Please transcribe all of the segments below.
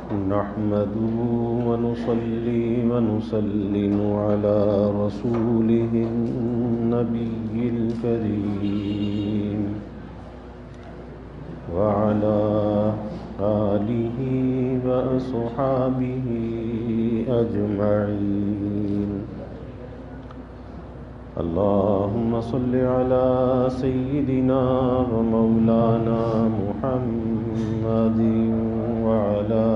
نحمده ونصلي ونسلم على رسوله النبي الكريم وعلى آله وأصحابه أجمعين. اللهم صل على سيدنا ومولانا محمد وعلى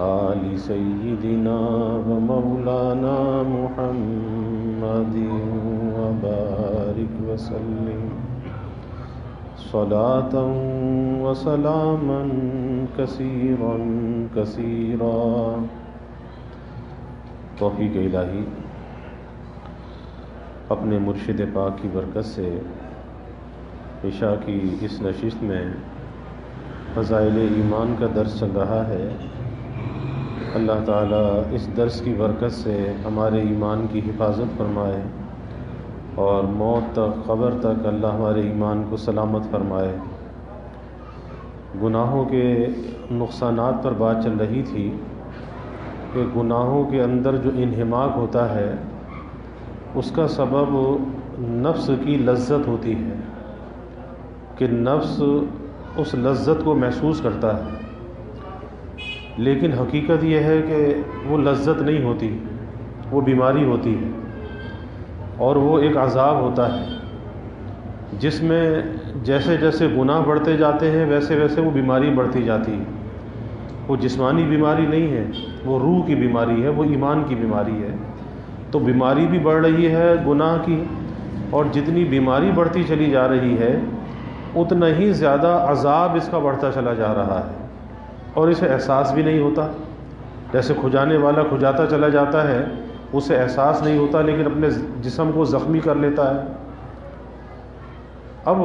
آل سيدنا ومولانا محمد وبارك وسلم صلاة وسلاما كثيرا كثيرا. توفیق الہی اپنے مرشد پاک کی برکت سے عشاء کی اس نشست میں فضائل ایمان کا درس چل رہا ہے. اللہ تعالیٰ اس درس کی برکت سے ہمارے ایمان کی حفاظت فرمائے اور موت تک قبر تک اللہ ہمارے ایمان کو سلامت فرمائے. گناہوں کے نقصانات پر بات چل رہی تھی کہ گناہوں کے اندر جو انہماک ہوتا ہے اس کا سبب نفس کی لذت ہوتی ہے کہ نفس اس لذت کو محسوس کرتا ہے، لیکن حقیقت یہ ہے کہ وہ لذت نہیں ہوتی، وہ بیماری ہوتی ہے اور وہ ایک عذاب ہوتا ہے جس میں جیسے جیسے گناہ بڑھتے جاتے ہیں ویسے ویسے وہ بیماری بڑھتی جاتی ہے. وہ جسمانی بیماری نہیں ہے، وہ روح کی بیماری ہے، وہ ایمان کی بیماری ہے. تو بیماری بھی بڑھ رہی ہے گناہ کی، اور جتنی بیماری بڑھتی چلی جا رہی ہے اتنا ہی زیادہ عذاب اس کا بڑھتا چلا جا رہا ہے اور اسے احساس بھی نہیں ہوتا. جیسے کھجانے والا کھجاتا چلا جاتا ہے، اسے احساس نہیں ہوتا لیکن اپنے جسم کو زخمی کر لیتا ہے. اب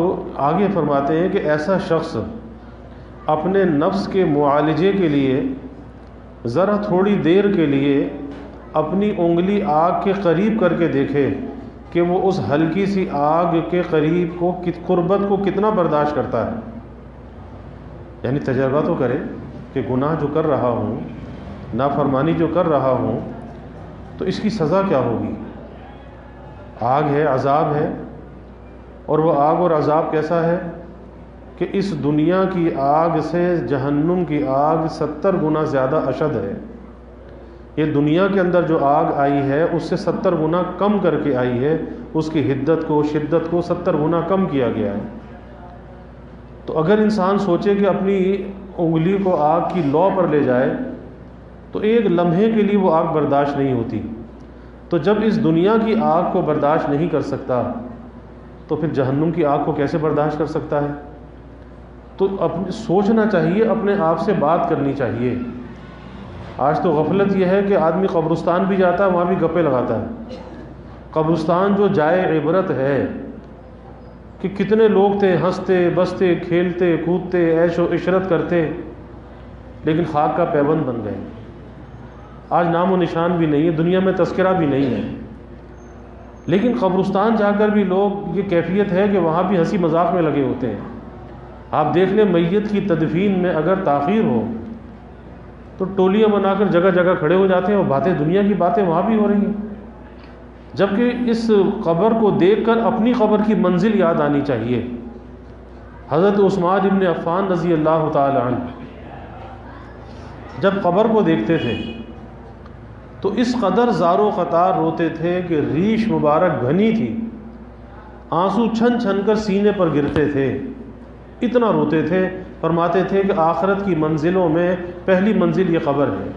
آگے فرماتے ہیں کہ ایسا شخص اپنے نفس کے معالجے کے لیے ذرا تھوڑی دیر کے لیے اپنی انگلی آگ کے قریب کر کے دیکھے کہ وہ اس ہلکی سی آگ کے قریب کو قربت کو کتنا برداشت کرتا ہے. یعنی تجربہ تو کرے کہ گناہ جو کر رہا ہوں، نافرمانی جو کر رہا ہوں، تو اس کی سزا کیا ہوگی. آگ ہے، عذاب ہے، اور وہ آگ اور عذاب کیسا ہے کہ اس دنیا کی آگ سے جہنم کی آگ 70 گنا زیادہ اشد ہے. یہ دنیا کے اندر جو آگ آئی ہے اس سے 70 گنا کم کر کے آئی ہے، اس کی حدت کو شدت کو 70 گنا کم کیا گیا ہے. تو اگر انسان سوچے کہ اپنی انگلی کو آگ کی لو پر لے جائے تو ایک لمحے کے لیے وہ آگ برداشت نہیں ہوتی. تو جب اس دنیا کی آگ کو برداشت نہیں کر سکتا تو پھر جہنم کی آگ کو کیسے برداشت کر سکتا ہے. تو سوچنا چاہیے، اپنے آپ سے بات کرنی چاہیے. آج تو غفلت یہ ہے کہ آدمی قبرستان بھی جاتا ہے، وہاں بھی گپے لگاتا ہے. قبرستان جو جائے عبرت ہے کہ کتنے لوگ تھے، ہنستے بستے کھیلتے کودتے عیش و عشرت کرتے، لیکن خاک کا پیبند بن گئے. آج نام و نشان بھی نہیں ہے، دنیا میں تذکرہ بھی نہیں ہے. لیکن قبرستان جا کر بھی لوگ، یہ کیفیت ہے کہ وہاں بھی ہنسی مذاق میں لگے ہوتے ہیں. آپ دیکھ لیں میت کی تدفین میں اگر تاخیر ہو تو ٹولیاں بنا کر جگہ جگہ کھڑے ہو جاتے ہیں اور باتیں، دنیا کی باتیں وہاں بھی ہو رہی ہیں. جبکہ اس قبر کو دیکھ کر اپنی قبر کی منزل یاد آنی چاہیے. حضرت عثمان ابن عفان رضی اللہ تعالی عنہ جب قبر کو دیکھتے تھے تو اس قدر زار و قطار روتے تھے کہ ریش مبارک گھنی تھی، آنسو چھن چھن کر سینے پر گرتے تھے، اتنا روتے تھے. فرماتے تھے کہ آخرت کی منزلوں میں پہلی منزل یہ قبر ہے،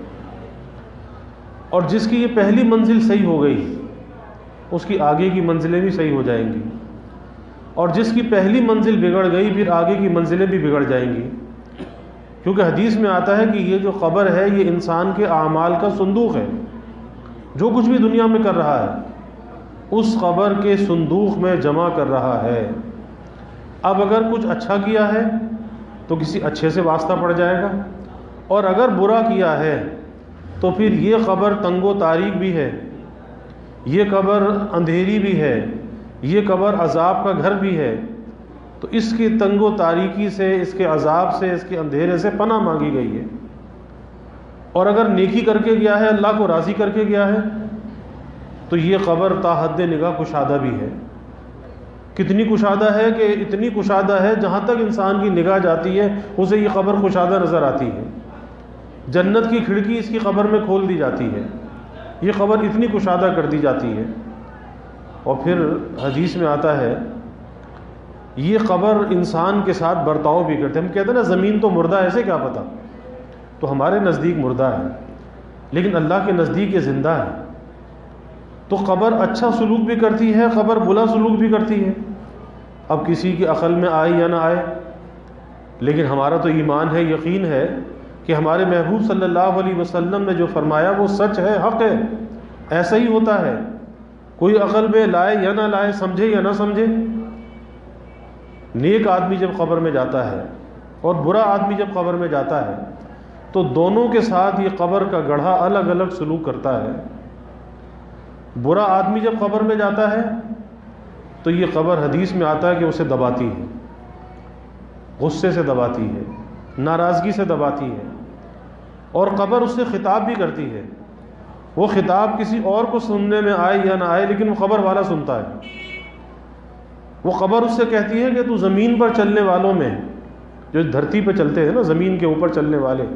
اور جس کی یہ پہلی منزل صحیح ہو گئی اس کی آگے کی منزلیں بھی صحیح ہو جائیں گی، اور جس کی پہلی منزل بگڑ گئی پھر آگے کی منزلیں بھی بگڑ جائیں گی. کیونکہ حدیث میں آتا ہے کہ یہ جو قبر ہے یہ انسان کے اعمال کا صندوق ہے. جو کچھ بھی دنیا میں کر رہا ہے اس قبر کے صندوق میں جمع کر رہا ہے. اب اگر کچھ اچھا کیا ہے تو کسی اچھے سے واسطہ پڑ جائے گا، اور اگر برا کیا ہے تو پھر یہ قبر تنگ و تاریک بھی ہے، یہ قبر اندھیری بھی ہے، یہ قبر عذاب کا گھر بھی ہے. تو اس کی تنگ و تاریکی سے، اس کے عذاب سے، اس کے اندھیرے سے پناہ مانگی گئی ہے. اور اگر نیکی کر کے گیا ہے، اللہ کو راضی کر کے گیا ہے، تو یہ قبر تا حد نگاہ کشادہ بھی ہے۔ کتنی کشادہ ہے کہ اتنی کشادہ ہے جہاں تک انسان کی نگاہ جاتی ہے اسے یہ قبر کشادہ نظر آتی ہے۔ جنت کی کھڑکی اس کی قبر میں کھول دی جاتی ہے، یہ قبر اتنی کشادہ کر دی جاتی ہے۔ اور پھر حدیث میں آتا ہے یہ قبر انسان کے ساتھ برتاؤ بھی کرتے ہیں۔ ہم کہتے ہیں نا زمین تو مردہ ہے، ایسے کیا پتہ؟ تو ہمارے نزدیک مردہ ہے لیکن اللہ کے نزدیک یہ زندہ ہے۔ تو قبر اچھا سلوک بھی کرتی ہے، قبر بلا سلوک بھی کرتی ہے۔ اب کسی کی عقل میں آئے یا نہ آئے، لیکن ہمارا تو ایمان ہے، یقین ہے کہ ہمارے محبوب صلی اللہ علیہ وسلم نے جو فرمایا وہ سچ ہے، حق ہے، ایسا ہی ہوتا ہے۔ کوئی عقل میں لائے یا نہ لائے، سمجھے یا نہ سمجھے، نیک آدمی جب قبر میں جاتا ہے اور برا آدمی جب قبر میں جاتا ہے تو دونوں کے ساتھ یہ قبر کا گڑھا الگ الگ سلوک کرتا ہے۔ برا آدمی جب قبر میں جاتا ہے تو یہ قبر حدیث میں آتا ہے کہ اسے دباتی ہے، غصے سے دباتی ہے، ناراضگی سے دباتی ہے، اور قبر اس سے خطاب بھی کرتی ہے۔ وہ خطاب کسی اور کو سننے میں آئے یا نہ آئے لیکن وہ قبر والا سنتا ہے۔ وہ قبر اس سے کہتی ہے کہ تو زمین پر چلنے والوں میں، جو دھرتی پہ چلتے ہیں نا، زمین کے اوپر چلنے والے،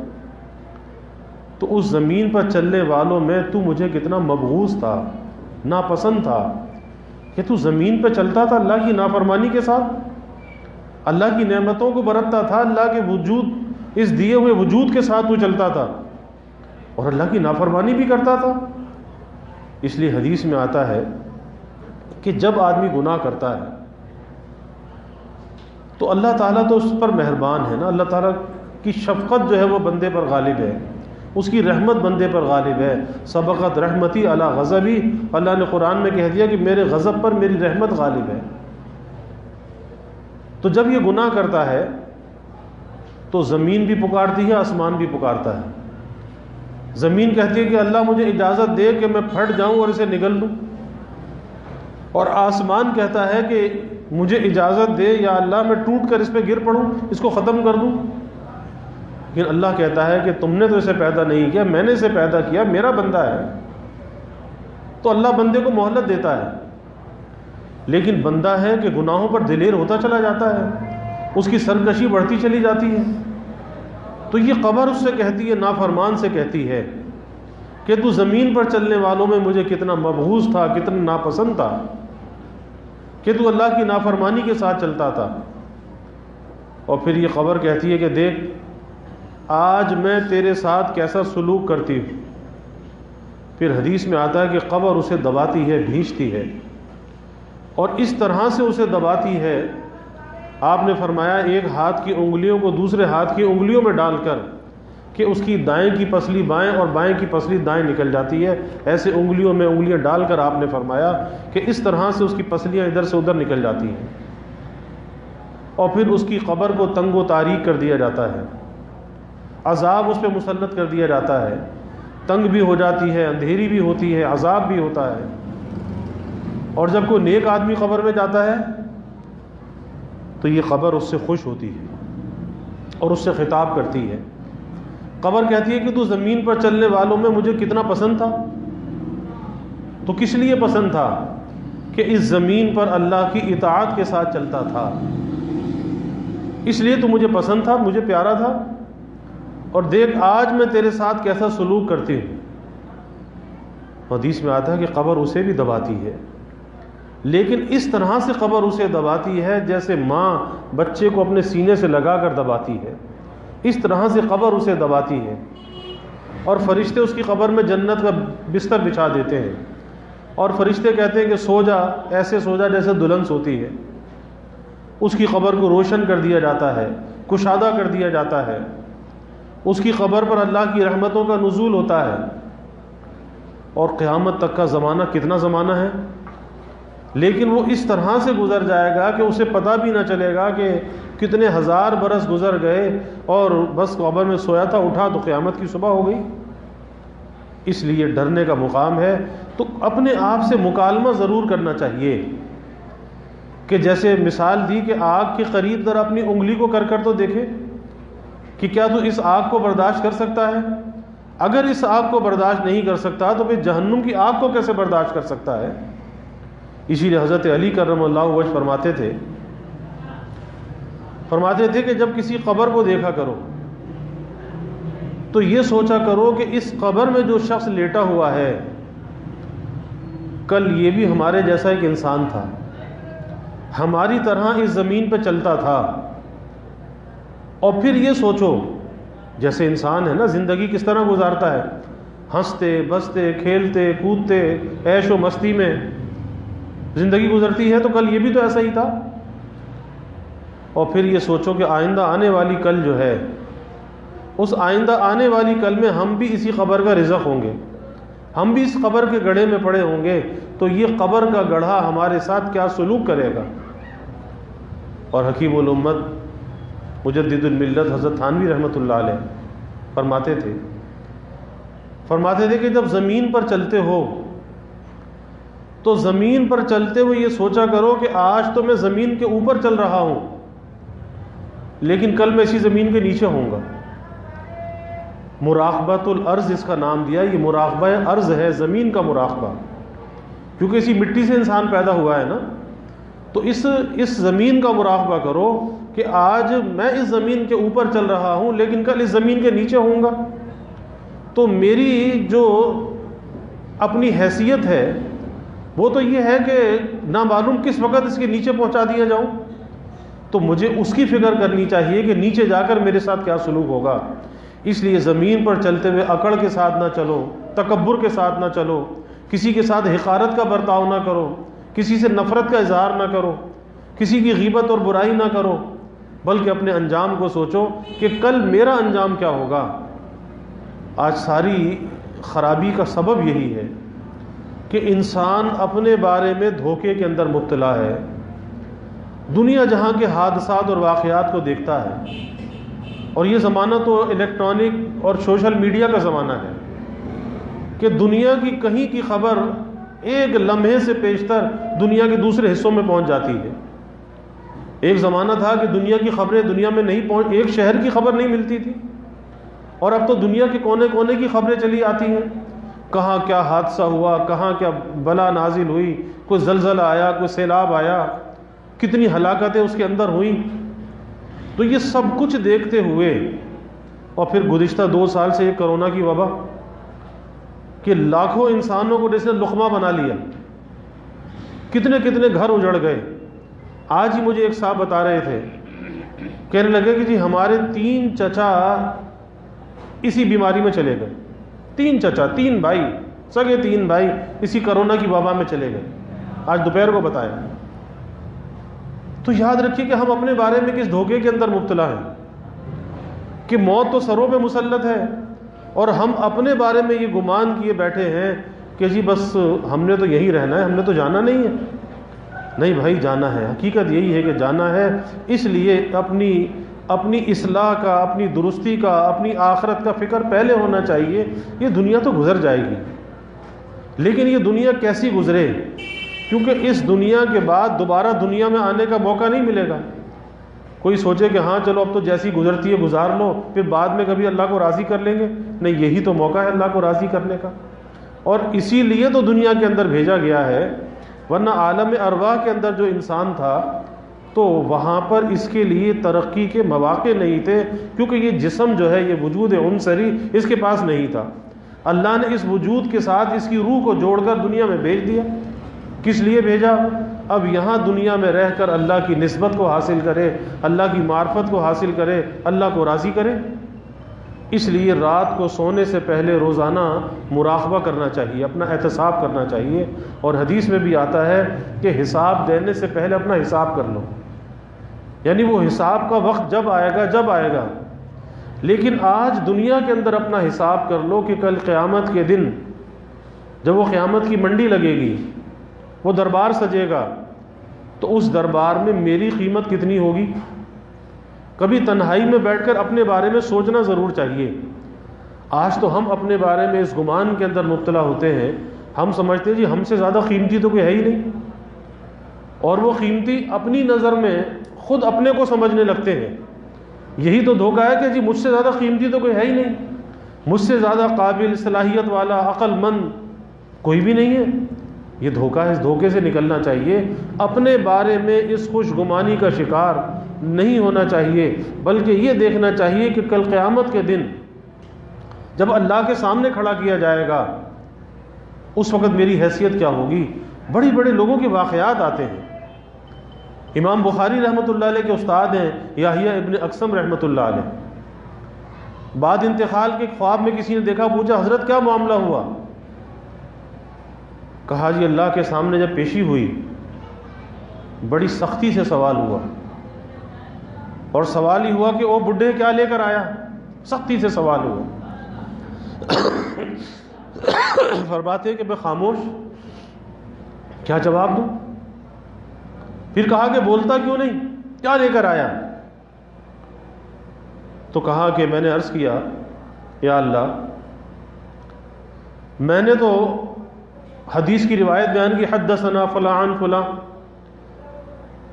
تو اس زمین پر چلنے والوں میں تو مجھے کتنا مبغوض تھا، ناپسند تھا، کہ تو زمین پہ چلتا تھا اللہ کی نافرمانی کے ساتھ، اللہ کی نعمتوں کو برتتا تھا، اللہ کے وجود، اس دیے ہوئے وجود کے ساتھ تو چلتا تھا اور اللہ کی نافرمانی بھی کرتا تھا۔ اس لیے حدیث میں آتا ہے کہ جب آدمی گناہ کرتا ہے تو اللہ تعالیٰ تو اس پر مہربان ہے نا، اللہ تعالیٰ کی شفقت جو ہے وہ بندے پر غالب ہے، اس کی رحمت بندے پر غالب ہے۔ سبقت رحمتی علی غضبی، اللہ نے قرآن میں کہہ دیا کہ میرے غضب پر میری رحمت غالب ہے۔ تو جب یہ گناہ کرتا ہے تو زمین بھی پکارتی ہے، آسمان بھی پکارتا ہے۔ زمین کہتی ہے کہ اللہ مجھے اجازت دے کہ میں پھٹ جاؤں اور اسے نگل لوں، اور آسمان کہتا ہے کہ مجھے اجازت دے یا اللہ میں ٹوٹ کر اس پہ گر پڑوں، اس کو ختم کر دوں۔ لیکن اللہ کہتا ہے کہ تم نے تو اسے پیدا نہیں کیا، میں نے اسے پیدا کیا، میرا بندہ ہے۔ تو اللہ بندے کو مہلت دیتا ہے، لیکن بندہ ہے کہ گناہوں پر دلیر ہوتا چلا جاتا ہے، اس کی سرکشی بڑھتی چلی جاتی ہے۔ تو یہ قبر اس سے کہتی ہے، نافرمان سے کہتی ہے کہ تو زمین پر چلنے والوں میں مجھے کتنا مبغوض تھا، کتنا ناپسند تھا، کہ تو اللہ کی نافرمانی کے ساتھ چلتا تھا۔ اور پھر یہ قبر کہتی ہے کہ دیکھ آج میں تیرے ساتھ کیسا سلوک کرتی ہوں۔ پھر حدیث میں آتا ہے کہ قبر اسے دباتی ہے، بھینچتی ہے، اور اس طرح سے اسے دباتی ہے، آپ نے فرمایا ایک ہاتھ کی انگلیوں کو دوسرے ہاتھ کی انگلیوں میں ڈال کر کہ اس کی دائیں کی پسلی بائیں اور بائیں کی پسلی دائیں نکل جاتی ہے، ایسے انگلیوں میں انگلیاں ڈال کر آپ نے فرمایا کہ اس طرح سے اس کی پسلیاں ادھر سے ادھر نکل جاتی ہیں، اور پھر اس کی قبر کو تنگ و تاریک کر دیا جاتا ہے، عذاب اس پہ مسلط کر دیا جاتا ہے، تنگ بھی ہو جاتی ہے، اندھیری بھی ہوتی ہے، عذاب بھی ہوتا ہے۔ اور جب کوئی نیک آدمی قبر میں جاتا ہے تو یہ قبر اس سے خوش ہوتی ہے اور اس سے خطاب کرتی ہے۔ قبر کہتی ہے کہ تو زمین پر چلنے والوں میں مجھے کتنا پسند تھا، تو کس لیے پسند تھا؟ کہ اس زمین پر اللہ کی اطاعت کے ساتھ چلتا تھا، اس لیے تو مجھے پسند تھا، مجھے پیارا تھا، اور دیکھ آج میں تیرے ساتھ کیسا سلوک کرتی ہوں۔ حدیث میں آتا ہے کہ قبر اسے بھی دباتی ہے، لیکن اس طرح سے قبر اسے دباتی ہے جیسے ماں بچے کو اپنے سینے سے لگا کر دباتی ہے، اس طرح سے قبر اسے دباتی ہے۔ اور فرشتے اس کی قبر میں جنت کا بستر بچھا دیتے ہیں، اور فرشتے کہتے ہیں کہ سو جا، ایسے سو جا جیسے دلہن سوتی ہے۔ اس کی قبر کو روشن کر دیا جاتا ہے، کشادہ کر دیا جاتا ہے، اس کی قبر پر اللہ کی رحمتوں کا نزول ہوتا ہے۔ اور قیامت تک کا زمانہ کتنا زمانہ ہے، لیکن وہ اس طرح سے گزر جائے گا کہ اسے پتہ بھی نہ چلے گا کہ کتنے ہزار برس گزر گئے، اور بس قبر میں سویا تھا، اٹھا تو قیامت کی صبح ہو گئی۔ اس لیے ڈرنے کا مقام ہے، تو اپنے آپ سے مکالمہ ضرور کرنا چاہیے، کہ جیسے مثال دی کہ آگ کے قریب ذرا اپنی انگلی کو کر تو دیکھے کہ کیا تو اس آگ کو برداشت کر سکتا ہے۔ اگر اس آگ کو برداشت نہیں کر سکتا تو پھر جہنم کی آگ کو کیسے برداشت کر سکتا ہے؟ اسی لیے حضرت علی کرم اللہ وجہ فرماتے تھے کہ جب کسی قبر کو دیکھا کرو تو یہ سوچا کرو کہ اس قبر میں جو شخص لیٹا ہوا ہے کل یہ بھی ہمارے جیسا ایک انسان تھا، ہماری طرح اس زمین پہ چلتا تھا، اور پھر یہ سوچو جیسے انسان ہے نا، زندگی کس طرح گزارتا ہے، ہنستے بستے کھیلتے کودتے عیش و مستی میں زندگی گزرتی ہے، تو کل یہ بھی تو ایسا ہی تھا۔ اور پھر یہ سوچو کہ آئندہ آنے والی کل جو ہے، اس آئندہ آنے والی کل میں ہم بھی اسی قبر کا رزق ہوں گے، ہم بھی اس قبر کے گڑھے میں پڑے ہوں گے، تو یہ قبر کا گڑھا ہمارے ساتھ کیا سلوک کرے گا۔ اور حکیم الامت مجدد الملت حضرت تھانوی رحمۃ اللہ علیہ فرماتے تھے کہ جب زمین پر چلتے ہو تو زمین پر چلتے ہوئے یہ سوچا کرو کہ آج تو میں زمین کے اوپر چل رہا ہوں، لیکن کل میں اسی زمین کے نیچے ہوں گا۔ مراقبۃ الارض اس کا نام دیا، یہ مراقبہ ارض ہے، زمین کا مراقبہ، کیونکہ اسی مٹی سے انسان پیدا ہوا ہے نا، تو اس زمین کا مراقبہ کرو کہ آج میں اس زمین کے اوپر چل رہا ہوں، لیکن کل اس زمین کے نیچے ہوں گا، تو میری جو اپنی حیثیت ہے وہ تو یہ ہے کہ نامعلوم کس وقت اس کے نیچے پہنچا دیا جاؤں، تو مجھے اس کی فکر کرنی چاہیے کہ نیچے جا کر میرے ساتھ کیا سلوک ہوگا۔ اس لیے زمین پر چلتے ہوئے اکڑ کے ساتھ نہ چلو، تکبر کے ساتھ نہ چلو، کسی کے ساتھ حقارت کا برتاؤ نہ کرو، کسی سے نفرت کا اظہار نہ کرو، کسی کی غیبت اور برائی نہ کرو، بلکہ اپنے انجام کو سوچو کہ کل میرا انجام کیا ہوگا۔ آج ساری خرابی کا سبب یہی ہے کہ انسان اپنے بارے میں دھوکے کے اندر مبتلا ہے۔ دنیا جہاں کے حادثات اور واقعات کو دیکھتا ہے، اور یہ زمانہ تو الیکٹرانک اور سوشل میڈیا کا زمانہ ہے کہ دنیا کی کہیں کی خبر ایک لمحے سے پیشتر دنیا کے دوسرے حصوں میں پہنچ جاتی ہے۔ ایک زمانہ تھا کہ دنیا کی خبریں دنیا میں نہیں ایک شہر کی خبر نہیں ملتی تھی، اور اب تو دنیا کے کونے کونے کی خبریں چلی آتی ہیں، کہاں کیا حادثہ ہوا، کہاں کیا بلا نازل ہوئی، کوئی زلزلہ آیا، کوئی سیلاب آیا، کتنی ہلاکتیں اس کے اندر ہوئیں۔ تو یہ سب کچھ دیکھتے ہوئے، اور پھر گزشتہ 2 سال سے یہ کرونا کی وبا کہ لاکھوں انسانوں کو جیسے لقمہ بنا لیا، کتنے کتنے گھر اجڑ گئے۔ آج ہی مجھے ایک صاحب بتا رہے تھے، کہنے لگے کہ جی ہمارے 3 چچا اسی بیماری میں چلے گئے، 3 چچا، 3 بھائی، سگے 3 بھائی اسی کرونا کی وبا میں چلے گئے، آج دوپہر کو بتایا۔ تو یاد رکھیے کہ ہم اپنے بارے میں کس دھوکے کے اندر مبتلا ہیں کہ موت تو سروں پہ مسلط ہے، اور ہم اپنے بارے میں یہ گمان کیے بیٹھے ہیں کہ جی بس ہم نے تو یہی رہنا ہے، ہم نے تو جانا نہیں ہے۔ نہیں بھائی، جانا ہے، حقیقت یہی ہے کہ جانا ہے۔ اس لیے اپنی اصلاح کا، اپنی درستی کا، اپنی آخرت کا فکر پہلے ہونا چاہیے۔ یہ دنیا تو گزر جائے گی، لیکن یہ دنیا کیسی گزرے، کیونکہ اس دنیا کے بعد دوبارہ دنیا میں آنے کا موقع نہیں ملے گا۔ کوئی سوچے کہ ہاں چلو اب تو جیسی گزرتی ہے گزار لو، پھر بعد میں کبھی اللہ کو راضی کر لیں گے، نہیں، یہی تو موقع ہے اللہ کو راضی کرنے کا، اور اسی لیے تو دنیا کے اندر بھیجا گیا ہے۔ ورنہ عالم ارواح کے اندر جو انسان تھا تو وہاں پر اس کے لیے ترقی کے مواقع نہیں تھے، کیونکہ یہ جسم جو ہے، یہ وجود عنصری اس کے پاس نہیں تھا۔ اللہ نے اس وجود کے ساتھ اس کی روح کو جوڑ کر دنیا میں بھیج دیا۔ کس لیے بھیجا؟ اب یہاں دنیا میں رہ کر اللہ کی نسبت کو حاصل کرے، اللہ کی معرفت کو حاصل کرے، اللہ کو راضی کرے۔ اس لیے رات کو سونے سے پہلے روزانہ مراقبہ کرنا چاہیے، اپنا احتساب کرنا چاہیے، اور حدیث میں بھی آتا ہے کہ حساب دینے سے پہلے اپنا حساب کر لو، یعنی وہ حساب کا وقت جب آئے گا، لیکن آج دنیا کے اندر اپنا حساب کر لو کہ کل قیامت کے دن جب وہ قیامت کی منڈی لگے گی، وہ دربار سجے گا، تو اس دربار میں میری قیمت کتنی ہوگی۔ کبھی تنہائی میں بیٹھ کر اپنے بارے میں سوچنا ضرور چاہیے۔ آج تو ہم اپنے بارے میں اس گمان کے اندر مبتلا ہوتے ہیں، ہم سمجھتے ہیں جی ہم سے زیادہ قیمتی تو کوئی ہے ہی نہیں، اور وہ قیمتی اپنی نظر میں خود اپنے کو سمجھنے لگتے ہیں۔ یہی تو دھوکہ ہے کہ جی مجھ سے زیادہ قیمتی تو کوئی ہے ہی نہیں، مجھ سے زیادہ قابل، صلاحیت والا، عقل مند کوئی بھی نہیں ہے۔ یہ دھوکہ ہے، اس دھوکے سے نکلنا چاہیے۔ اپنے بارے میں اس خوش گمانی کا شکار نہیں ہونا چاہیے، بلکہ یہ دیکھنا چاہیے کہ کل قیامت کے دن جب اللہ کے سامنے کھڑا کیا جائے گا اس وقت میری حیثیت کیا ہوگی۔ بڑے بڑے لوگوں کے واقعات آتے ہیں۔ امام بخاری رحمۃ اللہ علیہ کے استاد ہیں یحییٰ ابن اقسم رحمۃ اللہ علیہ، بعد انتقال کے خواب میں کسی نے دیکھا، پوچھا حضرت کیا معاملہ ہوا؟ کہا جی اللہ کے سامنے جب پیشی ہوئی بڑی سختی سے سوال ہوا، اور سوال ہی ہوا کہ او بڈھے کیا لے کر آیا، سختی سے سوال ہوا۔ فرماتے ہیں کہ میں خاموش، کیا جواب دوں؟ پھر کہا کہ بولتا کیوں نہیں، کیا لے کر آیا؟ تو کہا کہ میں نے عرض کیا یا اللہ، میں نے تو حدیث کی روایت بیان کی، حدثنا فلاں عن فلاں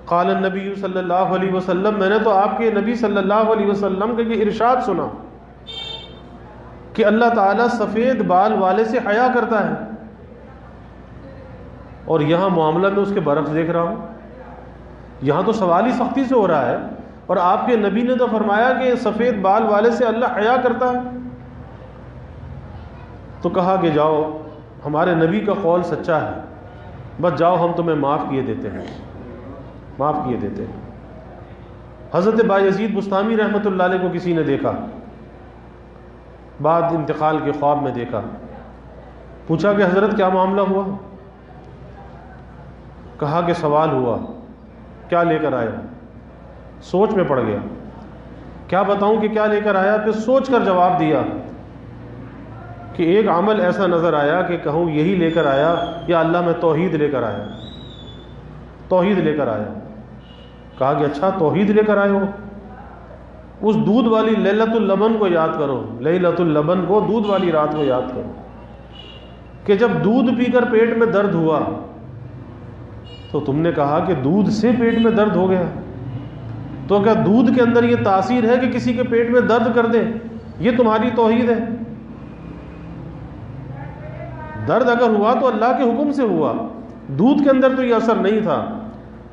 قال النبی صلی اللہ علیہ وسلم، میں نے تو آپ کے نبی صلی اللہ علیہ وسلم کا یہ ارشاد سنا کہ اللہ تعالیٰ سفید بال والے سے حیا کرتا ہے، اور یہاں معاملہ میں اس کے برعکس دیکھ رہا ہوں۔ یہاں تو سوال ہی سختی سے ہو رہا ہے، اور آپ کے نبی نے تو فرمایا کہ سفید بال والے سے اللہ حیا کرتا ہے۔ تو کہا کہ جاؤ، ہمارے نبی کا قول سچا ہے، بس جاؤ ہم تمہیں معاف کیے دیتے ہیں، معاف کیے دیتے ہیں۔ حضرت بایزید بستامی رحمۃ اللہ علیہ کو کسی نے دیکھا، بعد انتقال کے خواب میں دیکھا، پوچھا کہ حضرت کیا معاملہ ہوا؟ کہا کہ سوال ہوا، کیا لے کر آیا؟ سوچ میں پڑ گیا، کیا بتاؤں کہ کیا لے کر آیا؟ پھر سوچ کر جواب دیا کہ ایک عمل ایسا نظر آیا کہ کہوں یہی لے کر آیا، یا اللہ میں توحید لے کر آیا، توحید لے کر آیا۔ کہا کہ اچھا توحید لے کر آئے ہو؟ اس دودھ والی لیلۃ اللبن کو یاد کرو، لیلۃ اللبن کو، دودھ والی رات کو یاد کرو کہ جب دودھ پی کر پیٹ میں درد ہوا تو تم نے کہا کہ دودھ سے پیٹ میں درد ہو گیا، تو کیا دودھ کے اندر یہ تاثیر ہے کہ کسی کے پیٹ میں درد کر دے؟ یہ تمہاری توحید ہے؟ درد اگر ہوا تو اللہ کے حکم سے ہوا، دودھ کے اندر تو یہ اثر نہیں تھا،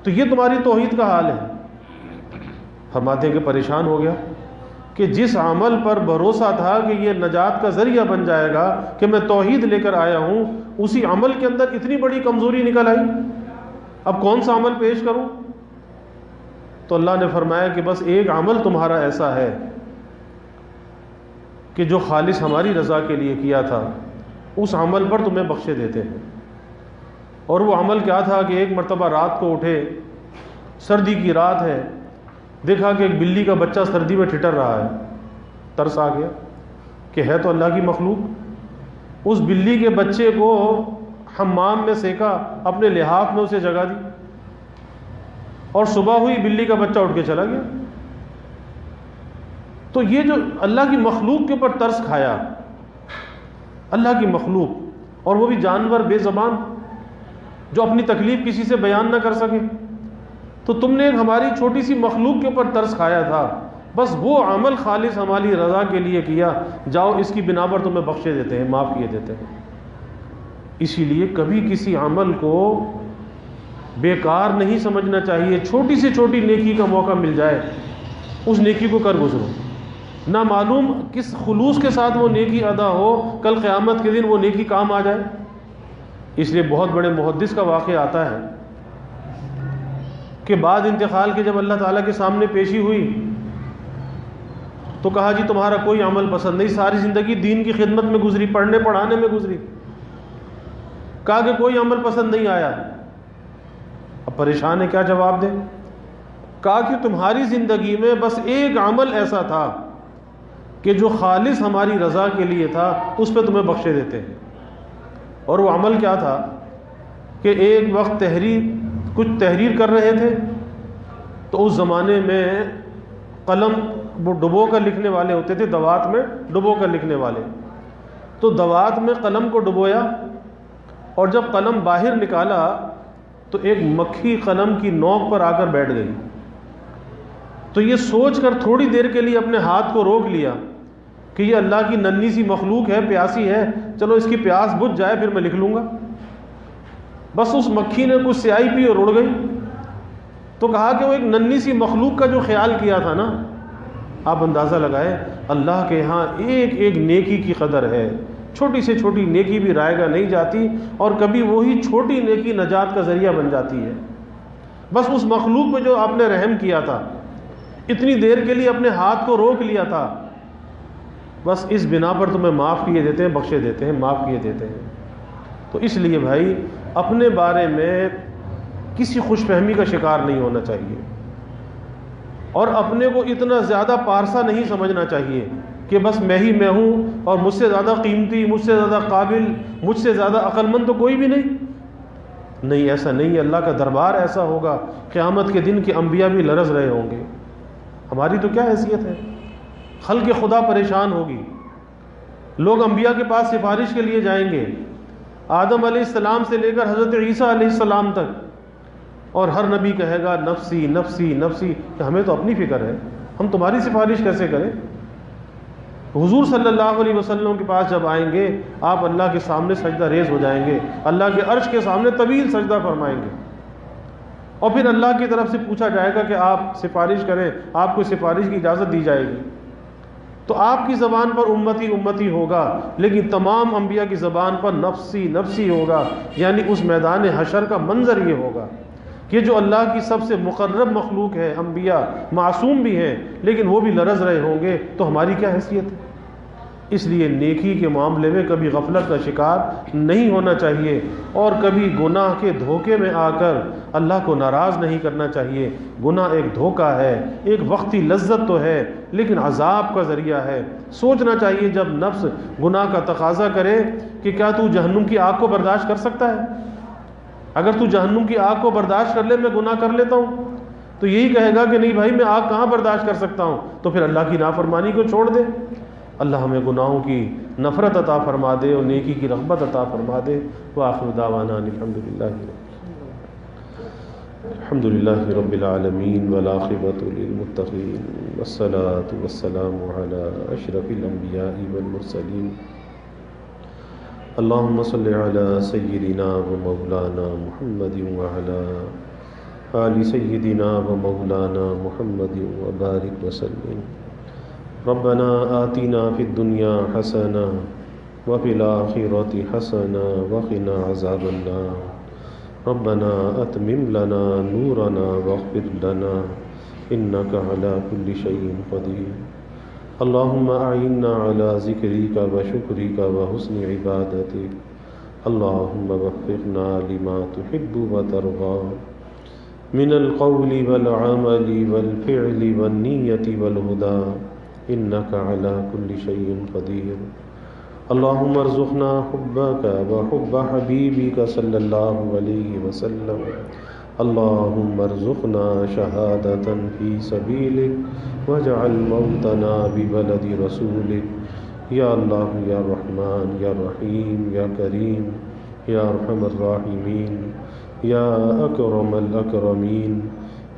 تو یہ تمہاری توحید کا حال ہے۔ فرماتے ہیں کہ پریشان ہو گیا کہ جس عمل پر بھروسہ تھا کہ یہ نجات کا ذریعہ بن جائے گا کہ میں توحید لے کر آیا ہوں، اسی عمل کے اندر اتنی بڑی کمزوری نکل آئی، اب کون سا عمل پیش کروں؟ تو اللہ نے فرمایا کہ بس ایک عمل تمہارا ایسا ہے کہ جو خالص ہماری رضا کے لیے کیا تھا، اس عمل پر تمہیں بخشے دیتے ہیں۔ اور وہ عمل کیا تھا کہ ایک مرتبہ رات کو اٹھے، سردی کی رات ہے، دیکھا کہ ایک بلی کا بچہ سردی میں ٹھٹر رہا ہے، ترس آ گیا کہ ہے تو اللہ کی مخلوق۔ اس بلی کے بچے کو حمام میں سینکا، اپنے لحاف میں اسے جگا دی، اور صبح ہوئی بلی کا بچہ اٹھ کے چلا گیا۔ تو یہ جو اللہ کی مخلوق کے اوپر ترس کھایا، اللہ کی مخلوق، اور وہ بھی جانور بے زبان جو اپنی تکلیف کسی سے بیان نہ کر سکے، تو تم نے ایک ہماری چھوٹی سی مخلوق کے اوپر ترس کھایا تھا، بس وہ عمل خالص ہماری رضا کے لیے کیا، جاؤ اس کی بنا پر تمہیں بخشے دیتے ہیں، معاف کیے دیتے ہیں۔ اسی لیے کبھی کسی عمل کو بیکار نہیں سمجھنا چاہیے، چھوٹی سے چھوٹی نیکی کا موقع مل جائے اس نیکی کو کر گزرو، نہ معلوم کس خلوص کے ساتھ وہ نیکی ادا ہو، کل قیامت کے دن وہ نیکی کام آ جائے۔ اس لیے بہت بڑے محدث کا واقعہ آتا ہے کہ بعد انتقال کے جب اللہ تعالیٰ کے سامنے پیشی ہوئی تو کہا جی تمہارا کوئی عمل پسند نہیں، ساری زندگی دین کی خدمت میں گزری، پڑھنے پڑھانے میں گزری، کہا کہ کوئی عمل پسند نہیں آیا۔ اب پریشان ہے کیا جواب دے؟ کہا کہ تمہاری زندگی میں بس ایک عمل ایسا تھا کہ جو خالص ہماری رضا کے لیے تھا، اس پہ تمہیں بخشے دیتے ہیں۔ اور وہ عمل کیا تھا کہ ایک وقت کچھ تحریر کر رہے تھے، تو اس زمانے میں قلم وہ ڈبو کر لکھنے والے ہوتے تھے، دوات میں ڈبو کر لکھنے والے، تو دوات میں قلم کو ڈبویا، اور جب قلم باہر نکالا تو ایک مکھی قلم کی نوک پر آ کر بیٹھ گئی۔ تو یہ سوچ کر تھوڑی دیر کے لیے اپنے ہاتھ کو روک لیا کہ یہ اللہ کی ننھی سی مخلوق ہے، پیاسی ہے، چلو اس کی پیاس بجھ جائے پھر میں لکھ لوں گا۔ بس اس مکھی نے کچھ سیاہی پی اور اڑ گئی۔ تو کہا کہ وہ ایک ننھی سی مخلوق کا جو خیال کیا تھا نا، آپ اندازہ لگائے اللہ کے ہاں ایک ایک نیکی کی قدر ہے۔ چھوٹی سے چھوٹی نیکی بھی رائے گا نہیں جاتی، اور کبھی وہی چھوٹی نیکی نجات کا ذریعہ بن جاتی ہے۔ بس اس مخلوق پہ جو آپ نے رحم کیا تھا، اتنی دیر کے لیے اپنے ہاتھ کو روک لیا تھا، بس اس بنا پر تمہیں معاف کیے دیتے ہیں، بخشے دیتے ہیں، معاف کیے دیتے ہیں۔ تو اس لیے بھائی اپنے بارے میں کسی خوش فہمی کا شکار نہیں ہونا چاہیے، اور اپنے کو اتنا زیادہ پارسا نہیں سمجھنا چاہیے کہ بس میں ہی میں ہوں، اور مجھ سے زیادہ قیمتی، مجھ سے زیادہ قابل، مجھ سے زیادہ عقل مند تو کوئی بھی نہیں، ایسا نہیں ہے۔ اللہ کا دربار ایسا ہوگا، قیامت کے دن کے انبیاء بھی لرز رہے ہوں گے۔ ہماری تو کیا حیثیت ہے، خلق خدا پریشان ہوگی، لوگ انبیاء کے پاس سفارش کے لیے جائیں گے، آدم علیہ السلام سے لے کر حضرت عیسیٰ علیہ السلام تک، اور ہر نبی کہے گا نفسی نفسی نفسی، کہ ہمیں تو اپنی فکر ہے، ہم تمہاری سفارش کیسے کریں؟ حضور صلی اللہ علیہ وسلم کے پاس جب آئیں گے، آپ اللہ کے سامنے سجدہ ریز ہو جائیں گے، اللہ کے عرش کے سامنے طویل سجدہ فرمائیں گے، اور پھر اللہ کی طرف سے پوچھا جائے گا کہ آپ سفارش کریں، آپ کو سفارش کی اجازت دی جائے گی۔ تو آپ کی زبان پر امتی امتی ہوگا، لیکن تمام انبیاء کی زبان پر نفسی نفسی ہوگا۔ یعنی اس میدان حشر کا منظر یہ ہوگا کہ جو اللہ کی سب سے مقرب مخلوق ہے، انبیاء معصوم بھی ہیں، لیکن وہ بھی لرز رہے ہوں گے، تو ہماری کیا حیثیت ہے؟ اس لیے نیکی کے معاملے میں کبھی غفلت کا شکار نہیں ہونا چاہیے، اور کبھی گناہ کے دھوکے میں آ کر اللہ کو ناراض نہیں کرنا چاہیے۔ گناہ ایک دھوکہ ہے، ایک وقتی لذت تو ہے، لیکن عذاب کا ذریعہ ہے۔ سوچنا چاہیے جب نفس گناہ کا تقاضا کرے کہ کیا تو جہنم کی آگ کو برداشت کر سکتا ہے؟ اگر تو جہنم کی آگ کو برداشت کر لے، میں گناہ کر لیتا ہوں، تو یہی کہے گا کہ نہیں بھائی میں آگ کہاں برداشت کر سکتا ہوں، تو پھر اللہ کی نافرمانی کو چھوڑ دے۔ اللہ ہمیں گناہوں کی نفرت عطا فرما دے اور نیکی کی رغبت عطا فرما دے۔ وآخر دعوانا الحمدللہ رب العالمین والعاقبۃ للمتقین والصلاة والسلام علی اشرف الانبیاء والمرسلین۔ اللہم صل علی سیدنا و مولانا محمد وعلی آل سیدنا و مولانا محمد وبارک وسلم۔ ربنا آتنا فی الدنیا حسنہ وفی الآخرۃ حسنہ وقنا عذاب النار۔ ربنا اتمم لنا نورنا واغفر لنا انک علی کل شیء قدیر۔ اللہم اعنا علی ذکرک وشکرک وحسن عبادتک۔ اللہم وفقنا لما تحب وترضى من القول والعمل والفعل والنیۃ والہدى انک علی کل شیء قدیر۔ اللہم ارزقنا حبک وحب حبیبک صلی اللہ علیہ وسلم۔ اللہم ارزقنا شہادۃ فی سبیلک واجعل موتنا ببلد رسولک۔ یا اللہ یا رحمان یا رحیم یا کریم یا ارحم الراحمین یا اکرم الاکرمین۔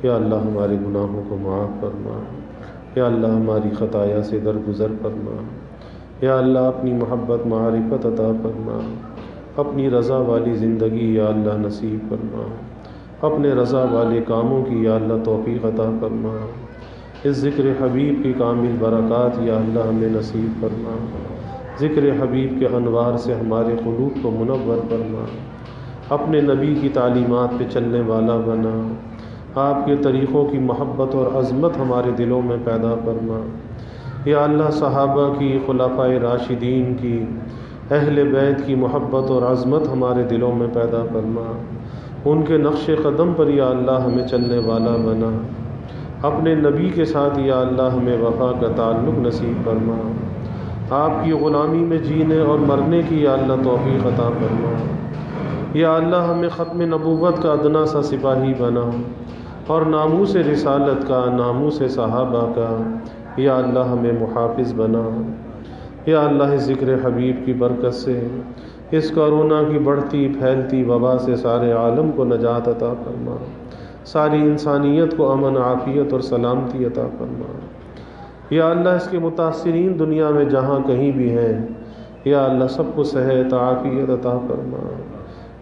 یا اللہ ہمارے گناہوں کو معاف فرما، یا اللہ ہماری خطایا سے درگزر فرما، یا اللہ اپنی محبت معرفت عطا فرما، اپنی رضا والی زندگی یا اللہ نصیب فرما، اپنے رضا والے کاموں کی یا اللہ توفیق عطا فرما، اس ذکر حبیب کی کامل برکات یا اللہ ہمیں نصیب فرما، ذکر حبیب کے انوار سے ہمارے قلوب کو منور فرما، اپنے نبی کی تعلیمات پہ چلنے والا بنا، آپ کے طریقوں کی محبت اور عظمت ہمارے دلوں میں پیدا فرما۔ یا اللہ صحابہ کی، خلفائے راشدین کی، اہل بیت کی محبت اور عظمت ہمارے دلوں میں پیدا فرما، ان کے نقش قدم پر یا اللہ ہمیں چلنے والا بنا، اپنے نبی کے ساتھ یا اللہ ہمیں وفا کا تعلق نصیب فرما، آپ کی غلامی میں جینے اور مرنے کی یا اللہ توفیق عطا فرما۔ یا اللہ ہمیں ختم نبوت کا ادنا سا سپاہی بنا، اور ناموس رسالت کا، ناموس صحابہ کا یا اللہ ہمیں محافظ بنا۔ یا اللہ اس ذکر حبیب کی برکت سے اس کرونا کی بڑھتی پھیلتی وبا سے سارے عالم کو نجات عطا فرما، ساری انسانیت کو امن عافیت اور سلامتی عطا فرما۔ یا اللہ اس کے متاثرین دنیا میں جہاں کہیں بھی ہیں، یا اللہ سب کو صحت عافیت عطا فرما۔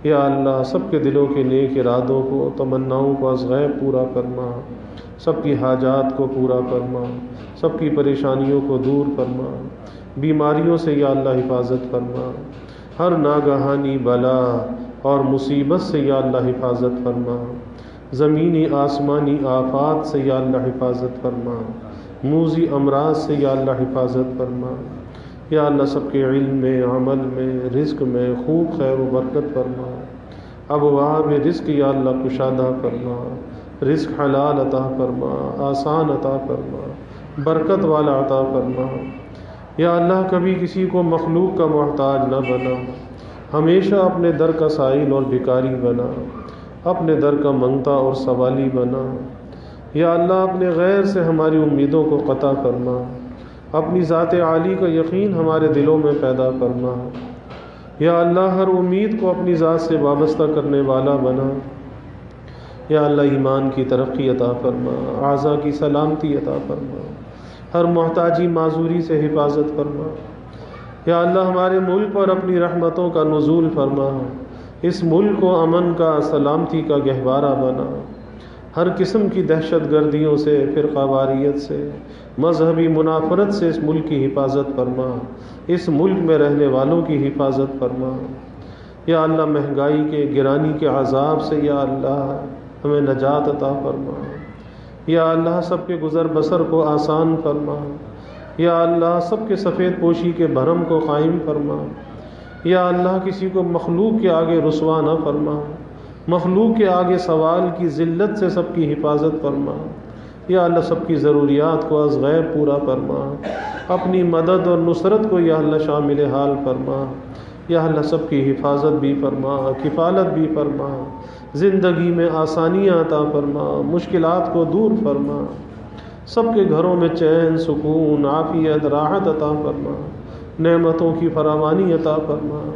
یا اللہ سب کے دلوں کے نیک ارادوں کو، تمناؤں کو از غیب پورا فرما، سب کی حاجات کو پورا فرما، سب کی پریشانیوں کو دور فرما، بیماریوں سے یا اللہ حفاظت فرما، ہر ناگہانی بلا اور مصیبت سے یا اللہ حفاظت فرما، زمینی آسمانی آفات سے یا اللہ حفاظت فرما، موذی امراض سے یا اللہ حفاظت فرما۔ یا اللہ سب کے علم میں، عمل میں، رزق میں خوب خیر و برکت فرما، ابواب رزق یا اللہ کشادہ فرما، رزق حلال عطا فرما، آسان عطا فرما، برکت والا عطا فرما۔ یا اللہ کبھی کسی کو مخلوق کا محتاج نہ بنا، ہمیشہ اپنے در کا سائل اور بھکاری بنا، اپنے در کا منگتا اور سوالی بنا۔ یا اللہ اپنے غیر سے ہماری امیدوں کو قطع فرما، اپنی ذات عالی کا یقین ہمارے دلوں میں پیدا فرما۔ یا اللہ ہر امید کو اپنی ذات سے وابستہ کرنے والا بنا۔ یا اللہ ایمان کی ترقی عطا فرما، اعضاء کی سلامتی عطا فرما، ہر محتاجی معذوری سے حفاظت فرما۔ یا اللہ ہمارے ملک پر اپنی رحمتوں کا نزول فرما، اس ملک کو امن کا، سلامتی کا گہوارہ بنا، ہر قسم کی دہشت گردیوں سے، فرقہ واریت سے، مذہبی منافرت سے اس ملک کی حفاظت فرما، اس ملک میں رہنے والوں کی حفاظت فرما۔ یا اللہ مہنگائی کے، گرانی کے عذاب سے یا اللہ ہمیں نجات عطا فرما۔ یا اللہ سب کے گزر بسر کو آسان فرما۔ یا اللہ سب کے سفید پوشی کے بھرم کو قائم فرما۔ یا اللہ کسی کو مخلوق کے آگے رسوا نہ فرما، مخلوق کے آگے سوال کی ذلت سے سب کی حفاظت فرما۔ یا اللہ سب کی ضروریات کو از غیب پورا فرما، اپنی مدد اور نصرت کو یا اللہ شامل حال فرما۔ یا اللہ سب کی حفاظت بھی فرما، کفالت بھی فرما، زندگی میں آسانیاں عطا فرما، مشکلات کو دور فرما، سب کے گھروں میں چین، سکون، عافیت، راحت عطا فرما، نعمتوں کی فراوانی عطا فرما،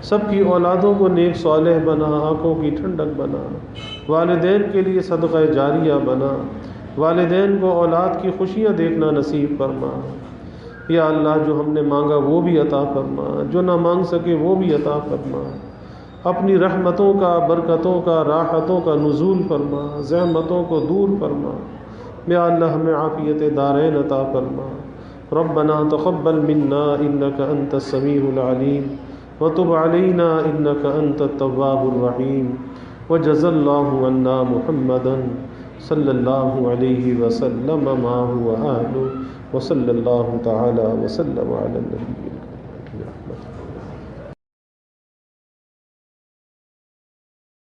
سب کی اولادوں کو نیک صالح بنا، آنکھوں کی ٹھنڈک بنا، والدین کے لیے صدقہ جاریہ بنا، والدین کو اولاد کی خوشیاں دیکھنا نصیب فرما۔ یا اللہ جو ہم نے مانگا وہ بھی عطا فرما، جو نہ مانگ سکے وہ بھی عطا فرما، اپنی رحمتوں کا، برکتوں کا، راحتوں کا نزول فرما، زحمتوں کو دور فرما۔ یا اللہ ہمیں عافیت دارین عطا فرما۔ ربنا تقبل منا انك انت السميع العليم وتب علينا انك انت التواب الرحيم وجزا الله عنا محمدا صلى الله عليه وسلم ما هو اهله وصلى الله تعالى وسلم على النبي